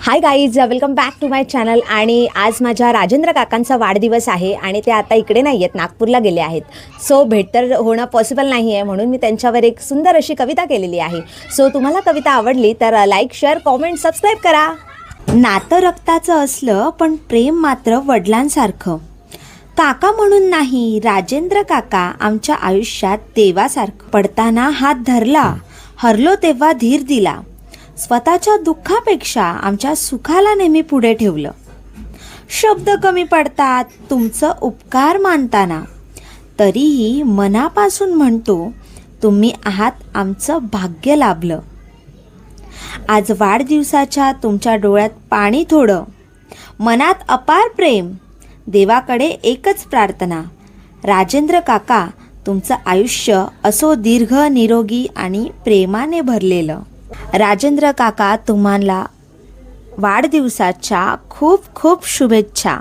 High guys, welcome back to my channel. आणि आज माझ्या राजेंद्र काकांचा वाढदिवस आहे आणि ते आता इकडे नाही आहेत, नागपूरला गेले आहेत. सो भेट तर होणं पॉसिबल नाही आहे, म्हणून मी त्यांच्यावर एक सुंदर अशी कविता केलेली आहे. सो तुम्हाला कविता आवडली तर लाईक, शेअर, कॉमेंट, सबस्क्राईब करा. नातं रक्ताचं असलं पण प्रेम मात्र वडिलांसारखं. काका म्हणून नाही, राजेंद्र काका आमच्या आयुष्यात देवासारखं. पडताना हात धरला, हरलो तेव्हा धीर दिला. स्वतःच्या दुःखापेक्षा आमच्या सुखाला नेहमी पुढे ठेवलं. शब्द कमी पडतात तुमचं उपकार मानताना, तरीही मनापासून म्हणतो तुम्ही आहात आमचं भाग्य लाभलं. आज वाढदिवसाच्या तुमच्या डोळ्यात पाणी थोडं, मनात अपार प्रेम. देवाकडे एकच प्रार्थना, राजेंद्र काका तुमचं आयुष्य असो दीर्घ, निरोगी आणि प्रेमाने भरलेलं. राजेंद्र काका, तुम्हाला वाढदिवसाच्या खूप खूप शुभेच्छा.